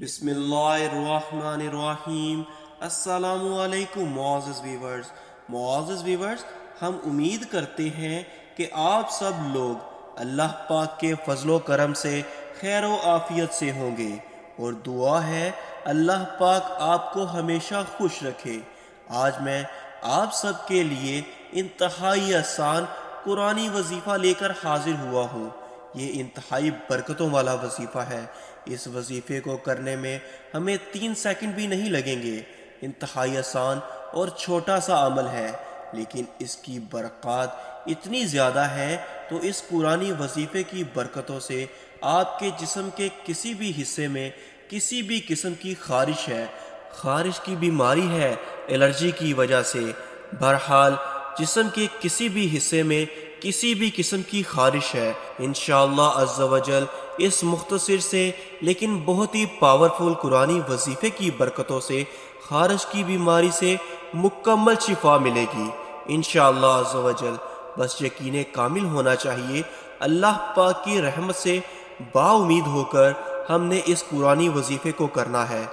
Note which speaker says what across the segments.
Speaker 1: بسم اللہ الرحمن الرحیم۔ السلام علیکم معزز ویورز، ہم امید کرتے ہیں کہ آپ سب لوگ اللہ پاک کے فضل و کرم سے خیر و عافیت سے ہوں گے، اور دعا ہے اللہ پاک آپ کو ہمیشہ خوش رکھے۔ آج میں آپ سب کے لیے انتہائی آسان قرآنی وظیفہ لے کر حاضر ہوا ہوں۔ یہ انتہائی برکتوں والا وظیفہ ہے۔ اس وظیفے کو کرنے میں ہمیں 3 سیکنڈ بھی نہیں لگیں گے۔ انتہائی آسان اور چھوٹا سا عمل ہے، لیکن اس کی برکات اتنی زیادہ ہے تو اس قرآنی وظیفے کی برکتوں سے آپ کے جسم کے کسی بھی حصے میں کسی بھی قسم کی خارش کی بیماری ہے، الرجی کی وجہ سے، بہرحال جسم کے کسی بھی حصے میں کسی بھی قسم کی خارش ہے، انشاءاللہ عز و جل اس مختصر سے لیکن بہت ہی پاورفل قرآنی وظیفے کی برکتوں سے خارش کی بیماری سے مکمل شفا ملے گی انشاءاللہ عز و جل۔ بس یقین کامل ہونا چاہیے۔ اللہ پاک کی رحمت سے با امید ہو کر ہم نے اس قرآنی وظیفے کو کرنا ہے۔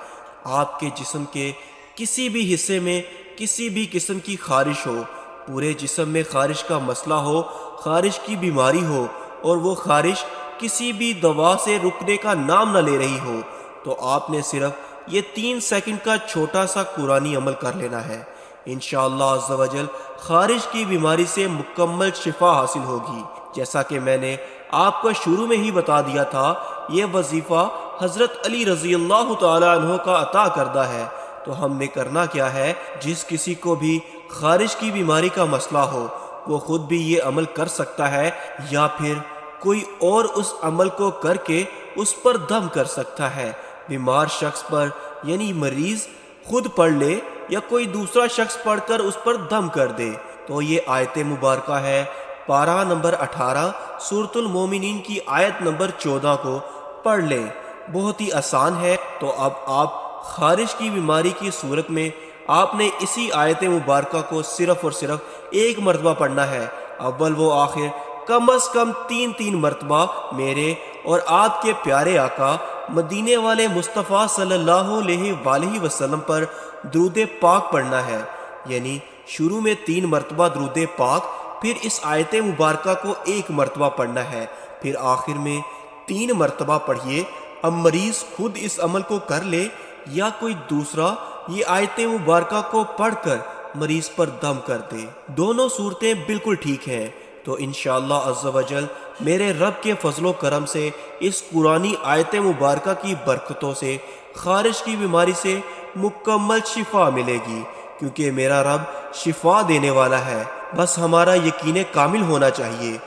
Speaker 1: آپ کے جسم کے کسی بھی حصے میں کسی بھی قسم کی خارش ہو، پورے جسم میں خارش کا مسئلہ ہو، خارش کی بیماری ہو، اور وہ خارش کسی بھی دوا سے رکنے کا نام نہ لے رہی ہو، تو آپ نے صرف یہ 3 سیکنڈ کا چھوٹا سا قرآنی عمل کر لینا ہے۔ انشاءاللہ عز و جل خارش کی بیماری سے مکمل شفا حاصل ہوگی۔ جیسا کہ میں نے آپ کو شروع میں ہی بتا دیا تھا، یہ وظیفہ حضرت علی رضی اللہ تعالی عنہ کا عطا کردہ ہے۔ تو ہم نے کرنا کیا ہے، جس کسی کو بھی خارش کی بیماری کا مسئلہ ہو، وہ خود بھی یہ عمل کر سکتا ہے، یا پھر کوئی اور اس عمل کو کر کے اس پر دم کر سکتا ہے۔ بیمار شخص پر یعنی مریض خود پڑھ لے یا کوئی دوسرا شخص پڑھ کر اس پر دم کر دے۔ تو یہ آیت مبارکہ ہے، پارہ نمبر 18 سورۃ المومنین کی آیت نمبر 14 کو پڑھ لیں۔ بہت ہی آسان ہے۔ تو اب آپ خارش کی بیماری کی صورت میں آپ نے اسی آیت مبارکہ کو صرف اور صرف 1 مرتبہ پڑھنا ہے، اول و آخر کم از کم 3 مرتبہ میرے اور آپ کے پیارے آقا مدینے والے مصطفیٰ صلی اللہ علیہ وآلہ وسلم پر درود پاک پڑھنا ہے۔ یعنی شروع میں 3 مرتبہ درود پاک، پھر اس آیت مبارکہ کو 1 مرتبہ پڑھنا ہے، پھر آخر میں 3 مرتبہ پڑھیے۔ اب مریض خود اس عمل کو کر لے یا کوئی دوسرا یہ آیت مبارکہ کو پڑھ کر مریض پر دم کر دے، دونوں صورتیں بالکل ٹھیک ہیں۔ تو انشاءاللہ عز و جل میرے رب کے فضل و کرم سے اس قرآنی آیت مبارکہ کی برکتوں سے خارش کی بیماری سے مکمل شفا ملے گی، کیونکہ میرا رب شفا دینے والا ہے۔ بس ہمارا یقین کامل ہونا چاہیے۔